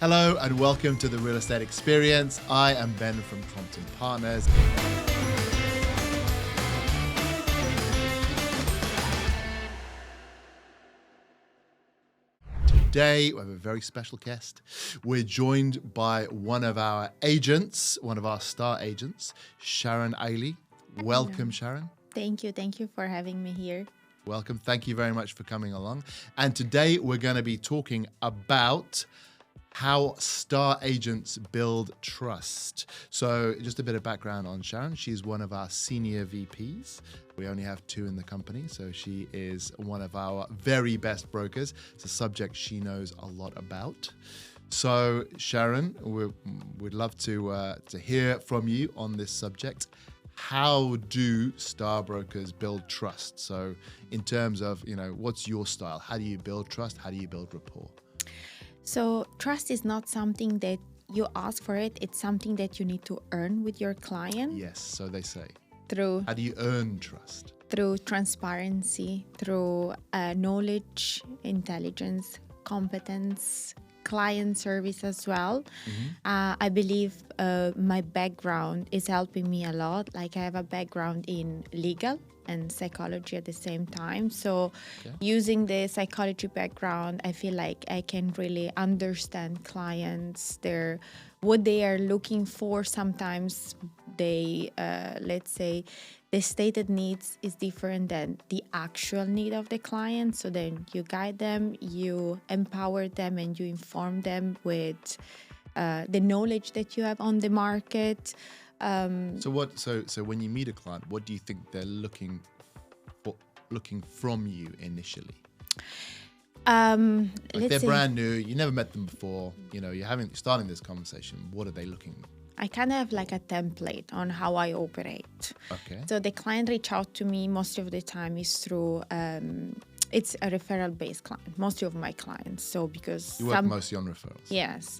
Hello and welcome to the Real Estate Experience. I am Ben from Crompton Partners. Today we have a very special guest. We're joined by one of our agents, one of our star agents, Sharon Aili. Welcome, Sharon. Thank you for having me here. Welcome. Thank you very much for coming along. And today we're going to be talking about how star agents build trust. So just a bit of background on Sharon. She's one of our senior VPs. We only have two in the company, so she is one of our very best brokers. It's a subject she knows a lot about. So Sharon, we'd love to hear from you on this subject. How do star brokers build trust? So in terms of, what's your style? How do you build trust? How do you build rapport? So trust is not something that you ask for it. It's something that you need to earn with your client. Yes, so they say. How do you earn trust? Through transparency, through knowledge, intelligence, competence, client service as well. Mm-hmm. I believe my background is helping me a lot. Like I have a background in legal and psychology at the same time. So using the psychology background, I feel like I can really understand clients, what they are looking for. Sometimes they, let's say, the stated needs is different than the actual need of the client. So then you guide them, you empower them, and you inform them with the knowledge that you have on the market. So when you meet a client, what do you think they're looking from you initially? They're brand new, you never met them before, you're starting this conversation. What are they looking for? I kind of have like a template on how I operate. Okay. So the client reach out to me most of the time is through it's a referral-based client, most of my clients. So because you work mostly on referrals. Yes.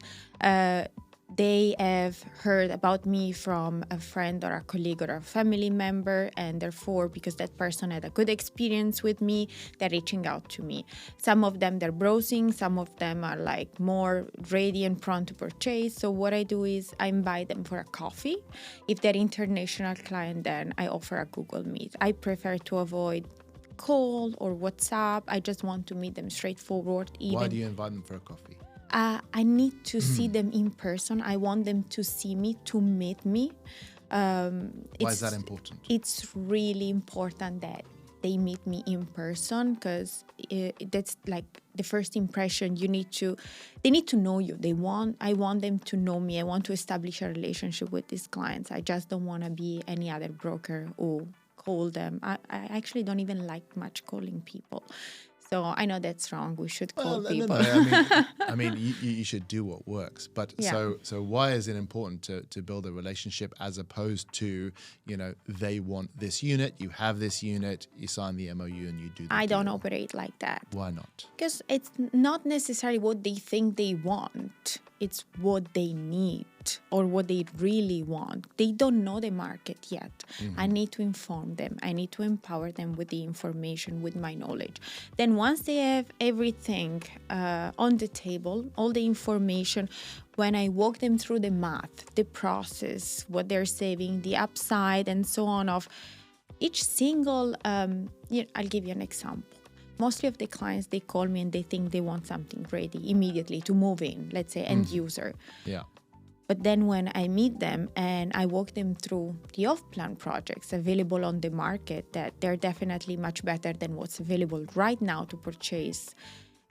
They have heard about me from a friend or a colleague or a family member, and therefore, because that person had a good experience with me, they're reaching out to me. Some of them, they're browsing. Some of them are like more ready and prone to purchase. So what I do is I invite them for a coffee. If they're international client, then I offer a Google Meet. I prefer to avoid call or WhatsApp. I just want to meet them straightforward. Why do you invite them for a coffee? I need to see them in person. I want them to see me, to meet me. Why is that important? It's really important that they meet me in person because that's like the first impression. They need to know you. I want them to know me. I want to establish a relationship with these clients. I just don't want to be any other broker who call them. I actually don't even like much calling people. So I know that's wrong. We should call people. No. I mean, you should do what works. But yeah. So why is it important to build a relationship as opposed to, they want this unit, you have this unit, you sign the MOU and you do the I deal. don't operate like that. Why not? Because it's not necessarily what they think they want. It's what they need or what they really want. They don't know the market yet. Mm-hmm. I need to inform them. I need to empower them with the information, with my knowledge. Then once they have everything on the table, all the information, when I walk them through the math, the process, what they're saving, the upside, and so on of each single, I'll give you an example. Mostly of the clients, they call me and they think they want something ready immediately to move in, let's say end user. Yeah. But then when I meet them and I walk them through the off-plan projects available on the market, that they're definitely much better than what's available right now to purchase.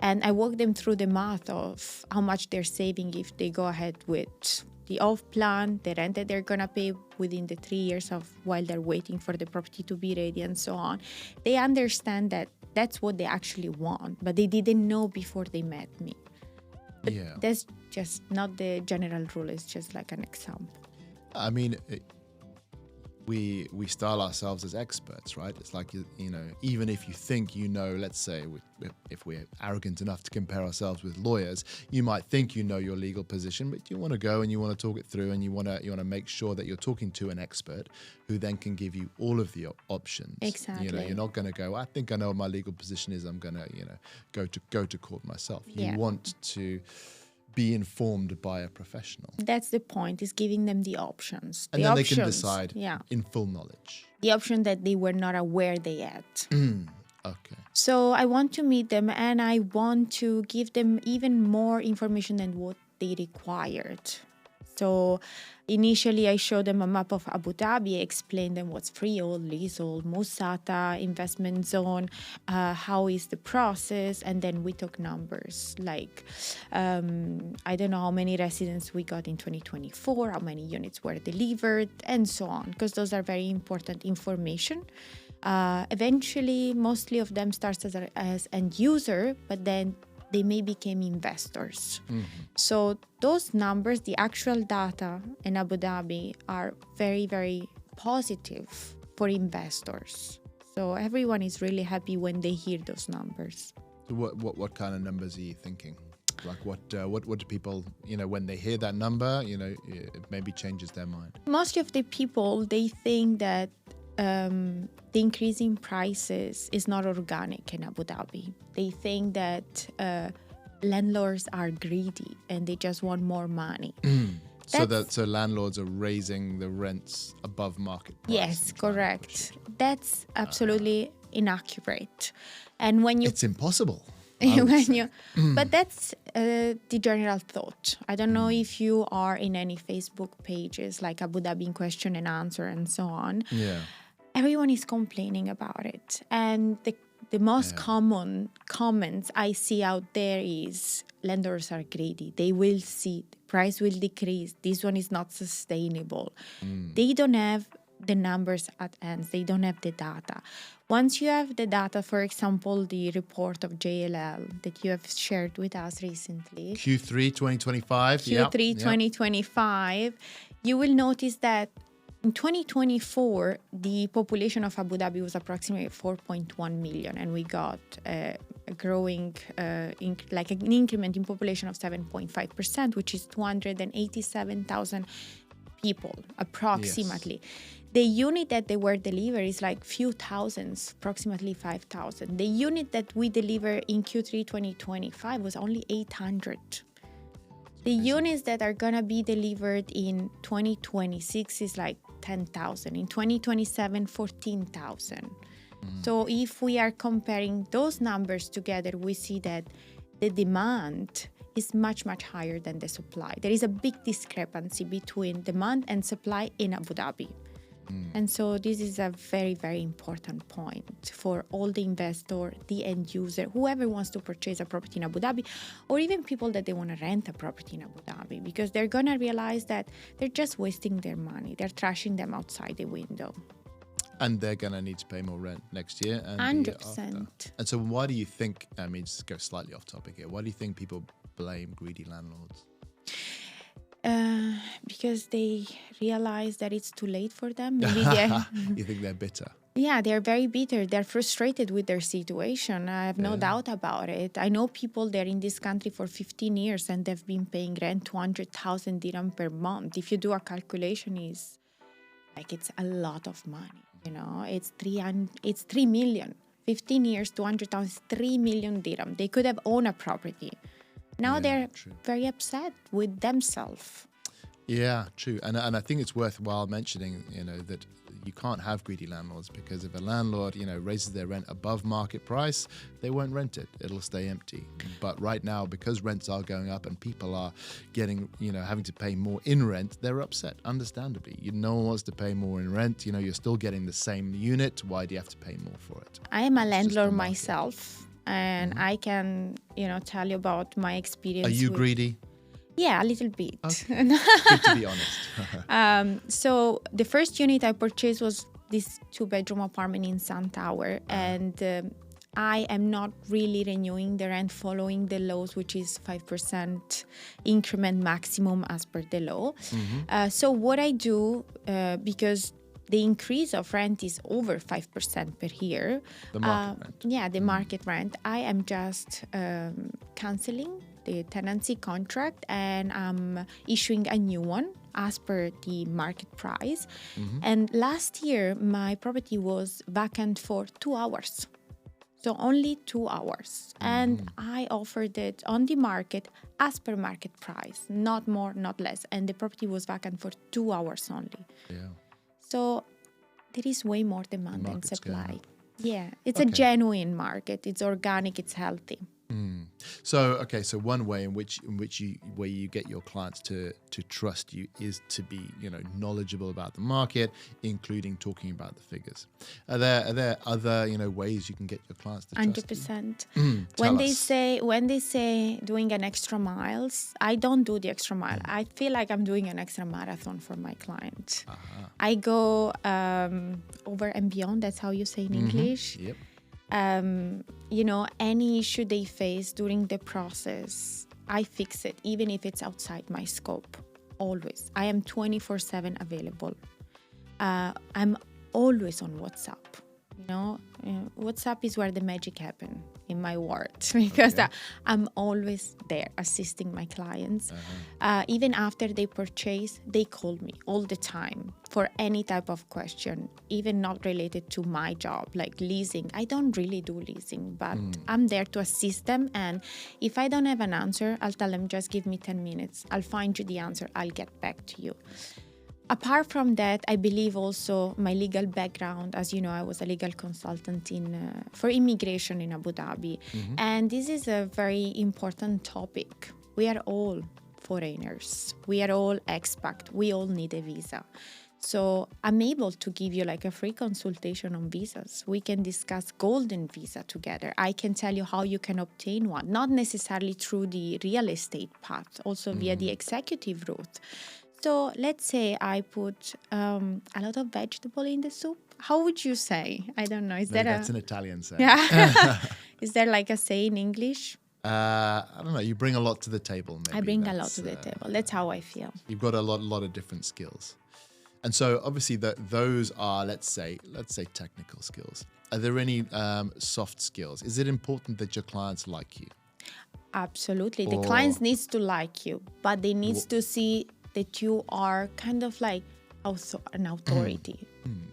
And I walk them through the math of how much they're saving if they go ahead with the off-plan, the rent that they're going to pay within the 3 years of while they're waiting for the property to be ready and so on. They understand that that's what they actually want, but they didn't know before they met me. But that's just not the general rule. It's just like an example. I mean, we style ourselves as experts, right? It's like, even if you think let's say if we're arrogant enough to compare ourselves with lawyers, you might think you know your legal position, but you want to go and you want to talk it through and you want to make sure that you're talking to an expert who then can give you all of the options. Exactly. You're not going to go, I think I know what my legal position is, I'm going to, go to court myself. You want to be informed by a professional. That's the point, is giving them the options. And the then options, they can decide in full knowledge. The option that they were not aware they had. Okay. So I want to meet them, and I want to give them even more information than what they required. So initially I showed them a map of Abu Dhabi, explained them what's freehold, leasehold, Musata, investment zone, how is the process, and then we took numbers like, I don't know how many residents we got in 2024, how many units were delivered, and so on, because those are very important information. Eventually, mostly of them starts as end user, but then they may become investors. So those numbers, the actual data in Abu Dhabi, are very, very positive for investors. So everyone is really happy when they hear those numbers. So what kind of numbers are you thinking? Like what do people, when they hear that number, it maybe changes their mind? Most of the people, they think that the increase in prices is not organic in Abu Dhabi. They think that landlords are greedy and they just want more money. So landlords are raising the rents above market price. Yes, correct. That's absolutely inaccurate. And when you it's impossible. But that's the general thought. I don't know if you are in any Facebook pages like Abu Dhabi in question and answer and so on. Yeah. Everyone is complaining about it. And the most common comments I see out there is lenders are greedy. They will see the price will decrease. This one is not sustainable. They don't have the numbers at hand. They don't have the data. Once you have the data, for example, the report of JLL that you have shared with us recently. Q3 2025. Q3 2025, you will notice that in 2024, the population of Abu Dhabi was approximately 4.1 million, and we got a growing, an increment in population of 7.5%, which is 287,000 people, approximately. Yes. The unit that they were delivered is like few thousands, approximately 5,000. The unit that we delivered in Q3 2025 was only 800. The units that are going to be delivered in 2026 is like 10,000. In 2027, 14,000. So if we are comparing those numbers together, we see that the demand is much, much higher than the supply. There is a big discrepancy between demand and supply in Abu Dhabi. And so this is a very, very important point for all the investor, the end user, whoever wants to purchase a property in Abu Dhabi, or even people that they want to rent a property in Abu Dhabi, because they're going to realize that they're just wasting their money. They're trashing them outside the window. And they're going to need to pay more rent next year. And 100%. And so why do you think, just to go slightly off topic here, why do you think people blame greedy landlords? Because they realize that it's too late for them. Maybe You think they're bitter? Yeah, they're very bitter. They're frustrated with their situation. I have no doubt about it. I know people that are in this country for 15 years and they've been paying rent 200,000 dirham per month. If you do a calculation, it's a lot of money. It's 3 million. 15 years, 200,000 is 3 million dirham. They could have owned a property. Now they're very upset with themselves. Yeah, true. And I think it's worthwhile mentioning, that you can't have greedy landlords, because if a landlord, raises their rent above market price, they won't rent it. It'll stay empty. But right now, because rents are going up and people are getting, having to pay more in rent, they're upset, understandably. No one wants to pay more in rent. You're still getting the same unit. Why do you have to pay more for it? I am a landlord myself. And I can, tell you about my experience. Are you greedy? Yeah, a little bit. Okay. Good to be honest. So the first unit I purchased was this 2-bedroom apartment in Sun Tower. And I am not really renewing the rent following the laws, which is 5% increment maximum as per the law. So what I do, because the increase of rent is over 5% per year. The market rent. Yeah, the market rent. I am just cancelling the tenancy contract and I'm issuing a new one as per the market price. And last year, my property was vacant for 2 hours. So only 2 hours. And I offered it on the market as per market price, not more, not less. And the property was vacant for 2 hours only. Yeah. So there is way more demand than market's going supply. up. Yeah, it's a genuine market. It's organic, it's healthy. So one way in which you get your clients to trust you is to be, knowledgeable about the market, including talking about the figures. Are there other, ways you can get your clients to trust 100%. you? When they say doing an extra miles, I don't do the extra mile. I feel like I'm doing an extra marathon for my client. I go over and beyond. That's how you say in English. Yep. Any issue they face during the process, I fix it, even if it's outside my scope. Always. I am 24/7 available. I'm always on WhatsApp. WhatsApp is where the magic happens in my world, because I'm always there assisting my clients. Even after they purchase, they call me all the time for any type of question, even not related to my job, like leasing. I don't really do leasing, but I'm there to assist them. And if I don't have an answer, I'll tell them, just give me 10 minutes. I'll find you the answer. I'll get back to you. Apart from that, I believe also my legal background. As you know, I was a legal consultant for immigration in Abu Dhabi. And this is a very important topic. We are all foreigners. We are all expat. We all need a visa. So I'm able to give you like a free consultation on visas. We can discuss golden visa together. I can tell you how you can obtain one, not necessarily through the real estate path, also via the executive route. So let's say I put a lot of vegetable in the soup. How would you say? I don't know. That's an Italian saying. Yeah. Is there like a say in English? I don't know. You bring a lot to the table. Maybe. I bring a lot to the table. That's how I feel. You've got a lot of different skills, and so obviously those are let's say technical skills. Are there any soft skills? Is it important that your clients like you? Absolutely. The clients needs to like you, but they needs to see that you are kind of like also an authority.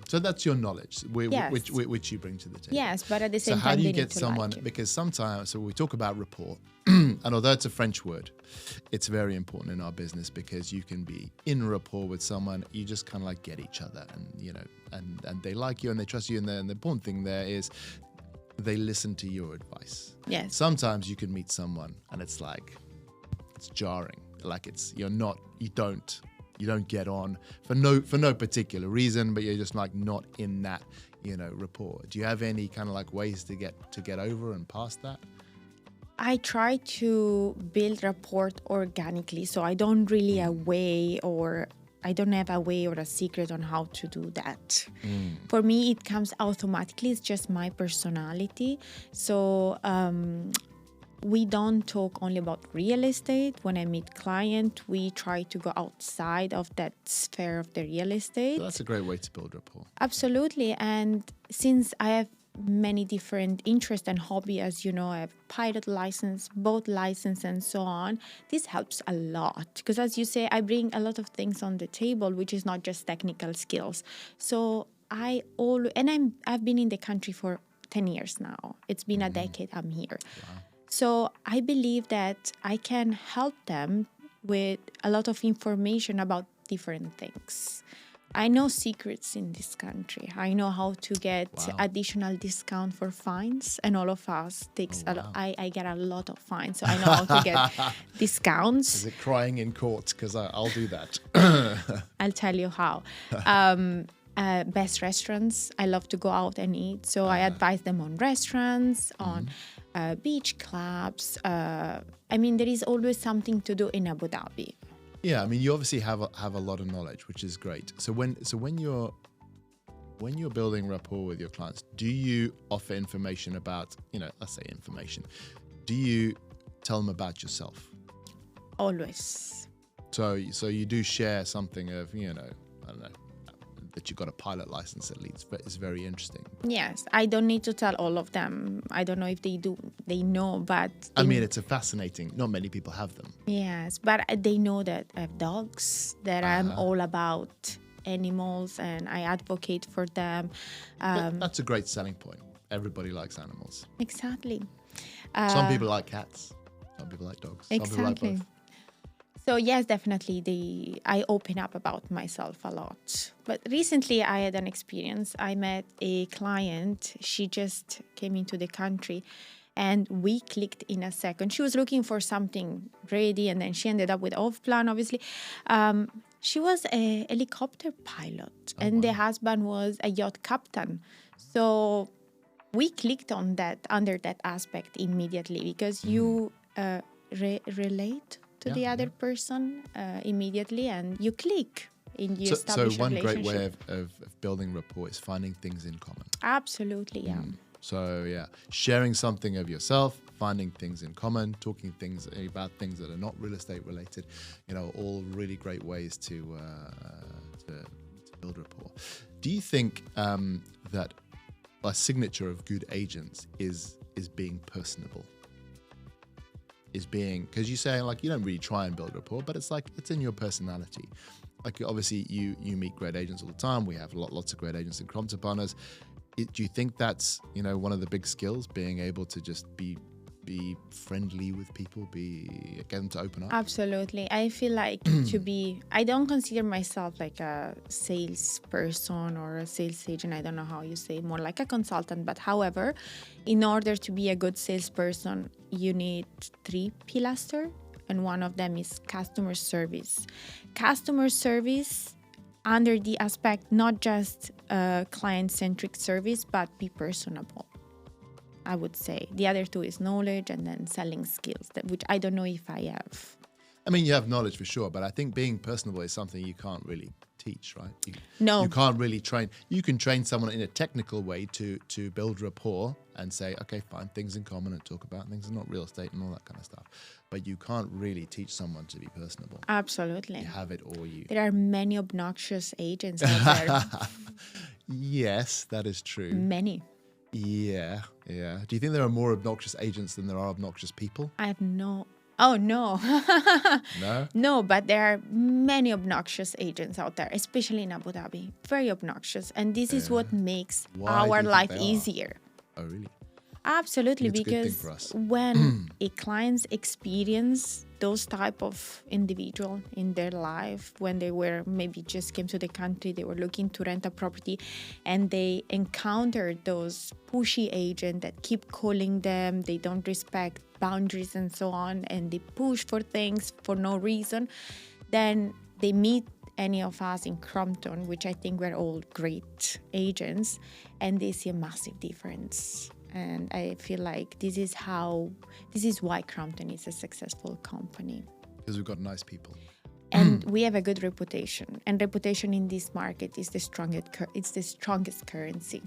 So that's your knowledge, which you bring to the table. Yes, but at the same time, so how do you they get need to someone? like you. Because sometimes, so we talk about rapport, and although it's a French word, it's very important in our business because you can be in rapport with someone. You just kind of like get each other, and and they like you and they trust you. And the important thing there is they listen to your advice. Yes. Sometimes you can meet someone and it's jarring. Like you don't get on for no particular reason, but you're just like not in that rapport. Do you have any kind of like ways to get over and past that? I try to build rapport organically, so I don't really have a way or a secret on how to do that. For me, it comes automatically. It's just my personality. So we don't talk only about real estate. When I meet client, we try to go outside of that sphere of the real estate. So that's a great way to build rapport. Absolutely. And since I have many different interests and hobby, as you know, I have pilot license, boat license, and so on. This helps a lot because, as you say, I bring a lot of things on the table, which is not just technical skills. So I've been in the country for 10 years now. It's been a decade I'm here. Wow. So I believe that I can help them with a lot of information about different things. I know secrets in this country. I know how to get additional discount for fines, and all of us takes I get a lot of fines, so I know how to get discounts. Is it crying in court? Because I'll do that. I'll tell you how. Best restaurants. I love to go out and eat, so I advise them on restaurants, on beach clubs. There is always something to do in Abu Dhabi. Yeah, you obviously have a lot of knowledge, which is great. So when you're building rapport with your clients, do you offer information about, let's say information? Do you tell them about yourself? Always. So you do share something of, I don't know, that you've got a pilot license at least, but it's very interesting. Yes, I don't need to tell all of them. I don't know if they do, they know, but... it's a fascinating, not many people have them. Yes, but they know that I have dogs, that I'm all about animals and I advocate for them. That's a great selling point. everybody likes animals. Exactly. Some people like cats. Some people like dogs. Some people like both. So yes, definitely I open up about myself a lot. But recently I had an experience. I met a client. She just came into the country and we clicked in a second. She was looking for something ready and then she ended up with off plan, obviously. She was a helicopter pilot and the husband was a yacht captain. So we clicked on that, under that aspect immediately because you relate to the other person immediately and you click in the established relationship. So one great way of building rapport is finding things in common. Absolutely, yeah. So yeah, sharing something of yourself, finding things in common, talking things about things that are not real estate related, all really great ways to build rapport. Do you think that a signature of good agents is being personable? Is being, because you say you don't really try and build rapport, but it's in your personality. Obviously you meet great agents all the time. We have lots of great agents in Crompton Partners. Do you think that's one of the big skills, being able to just be friendly with people, get them to open up? Absolutely. I feel like I don't consider myself like a salesperson or a sales agent. I don't know how you say, more like a consultant. But however, in order to be a good salesperson, you need 3 pillars, and one of them is customer service. Customer service under the aspect, not just client-centric service, but be personable, I would say. The other 2 is knowledge and then selling skills, which I don't know if I have. I mean, you have knowledge for sure, but I think being personable is something you can't really teach, right? No. You can't really train. You can train someone in a technical way to build rapport and say, okay, find things in common and talk about things and not real estate and all that kind of stuff. But you can't really teach someone to be personable. Absolutely. You have it or you... There are many obnoxious agents out there. Yes, that is true. Many. Yeah. Do you think there are more obnoxious agents than there are obnoxious people? I have no... Oh, no. No? No, but there are many obnoxious agents out there, especially in Abu Dhabi. Very obnoxious. And this is what makes our life easier. Oh, really? Absolutely, it's because a good thing for us. when a client's experience those type of individual in their life, when they were maybe just came to the country, they were looking to rent a property, and they encountered those pushy agents that keep calling them, they don't respect boundaries and so on, and they push for things for no reason, then they meet any of us in Crompton, which I think we're all great agents, and they see a massive difference. And I feel like this is why Crompton is a successful company. Because we've got nice people. And we have a good reputation. And reputation in this market is the strongest currency.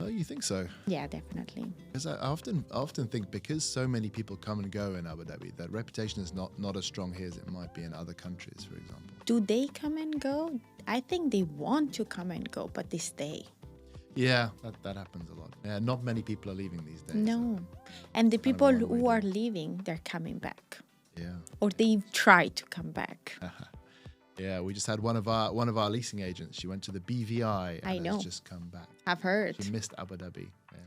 Oh, you think so? Yeah, definitely. Because I often think, because so many people come and go in Abu Dhabi, that reputation is not as strong here as it might be in other countries, for example. Do they come and go? I think they want to come and go, but they stay. Yeah, that happens a lot. Yeah, not many people are leaving these days. No. And the people who are leaving, they're coming back. Yeah. Or they try to come back. Yeah, we just had one of our leasing agents. She went to the BVI and has just come back. I've heard. She missed Abu Dhabi. Yeah.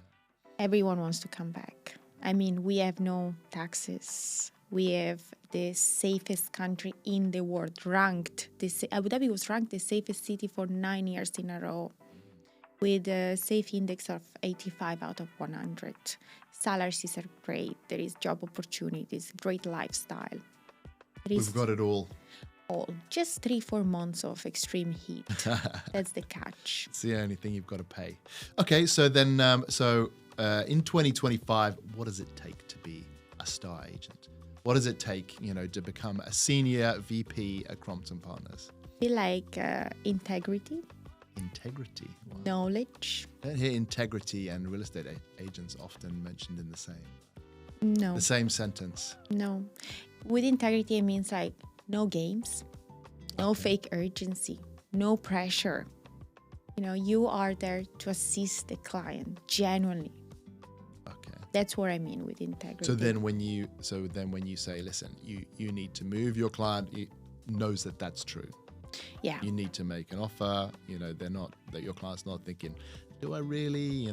Everyone wants to come back. I mean, we have no taxes. We have the safest country in the world, ranked. Abu Dhabi was ranked the safest city for 9 years in a row, with a safe index of 85 out of 100. Salaries are great. There is job opportunities, great lifestyle. We've got it all. Just 3-4 months of extreme heat. That's the catch. It's the only thing you've got to pay. Okay, so then, in 2025, what does it take to be a star agent? What does it take, to become a senior VP at Crompton Partners? I feel like integrity. Integrity. Wow. Knowledge. I don't hear integrity and real estate agents often mentioned in the same. No. The same sentence. No. With integrity, it means like no games, no fake urgency, no pressure. You are there to assist the client genuinely. Okay. That's what I mean with integrity. So then when you say, listen, you need to move, your client knows that that's true. Yeah. You need to make an offer. Your client's not thinking, do I really,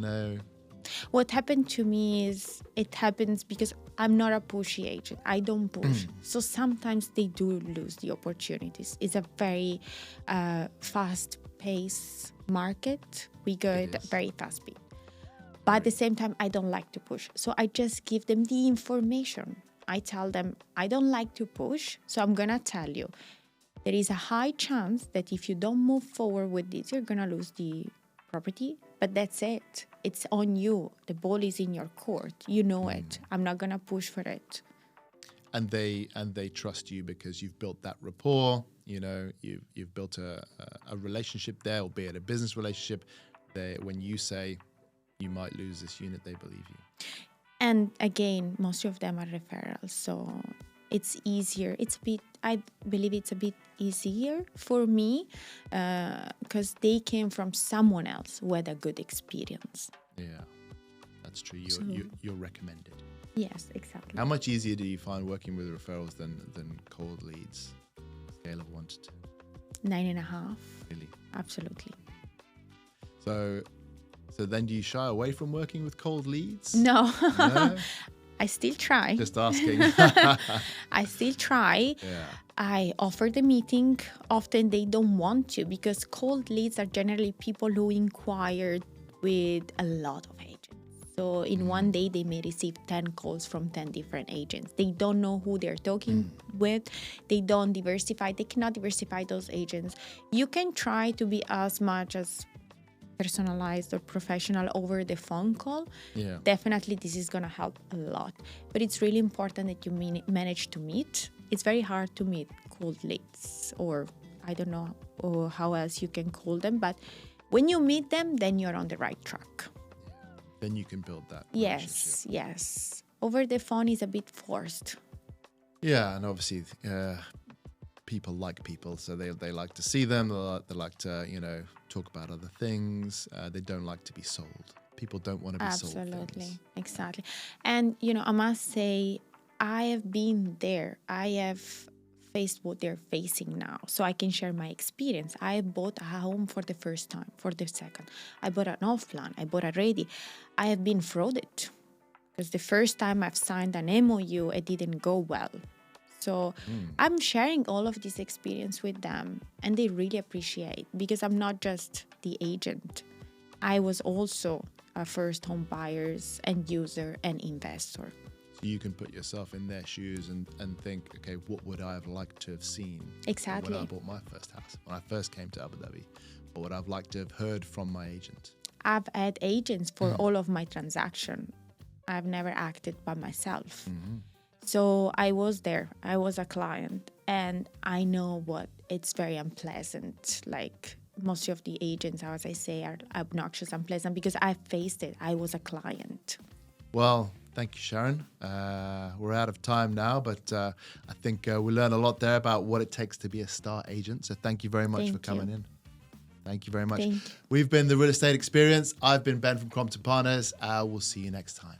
What happened to me is it happens because I'm not a pushy agent. I don't push. So sometimes they do lose the opportunities. It's a very fast-paced market. We go at a very fast speed. But at the same time, I don't like to push. So I just give them the information. I tell them, I don't like to push, so I'm going to tell you. There is a high chance that if you don't move forward with this, you're going to lose the property. But that's it. It's on you. The ball is in your court. You know it. I'm not going to push for it. And they trust you because you've built that rapport. You know, you've built a relationship there, albeit a business relationship. When you say you might lose this unit, they believe you. And again, most of them are referrals, so it's easier. I believe it's a bit easier for me because they came from someone else who had a good experience. Yeah, that's true. You're recommended. Yes, exactly. How much easier do you find working with referrals than cold leads? Scale of 1 to 10. 9.5. Really? Absolutely. So then do you shy away from working with cold leads? No. No? I still try. Just asking. I still try. Yeah. I offer the meeting. Often they don't want to because cold leads are generally people who inquired with a lot of agents. So in one day, they may receive 10 calls from 10 different agents. They don't know who they're talking with. They don't diversify. They cannot diversify those agents. You can try to be as much as personalized or professional over the phone call. Yeah. Definitely this is going to help a lot. But it's really important that you manage to meet. It's very hard to meet cold leads, or I don't know or how else you can call them. But when you meet them, then you're on the right track. Then you can build that relationship. Yes. Over the phone is a bit forced. Yeah, and obviously people like people, so they like to see them. They like to, talk about other things. They don't like to be sold. People don't want to be sold. Absolutely, exactly. And, I must say, I have been there. I have faced what they're facing now, so I can share my experience. I bought a home for the first time, for the second. I bought an off-plan. I bought a ready. I have been frauded because the first time I've signed an MOU, it didn't go well. So I'm sharing all of this experience with them, and they really appreciate because I'm not just the agent. I was also a first home buyers and user and investor. So you can put yourself in their shoes and think, okay, what would I have liked to have seen Exactly. when I bought my first house, when I first came to Abu Dhabi? What would I have liked to have heard from my agent? I've had agents for all of my transaction. I've never acted by myself. So I was there. I was a client, and I know what it's very unpleasant. Like most of the agents, as I say, are obnoxious, unpleasant because I faced it. I was a client. Well, thank you, Sharon. We're out of time now, but I think we learned a lot there about what it takes to be a star agent. So thank you very much for coming in. Thank you very much. We've been The Real Estate Experience. I've been Ben from Crompton Partners. We'll see you next time.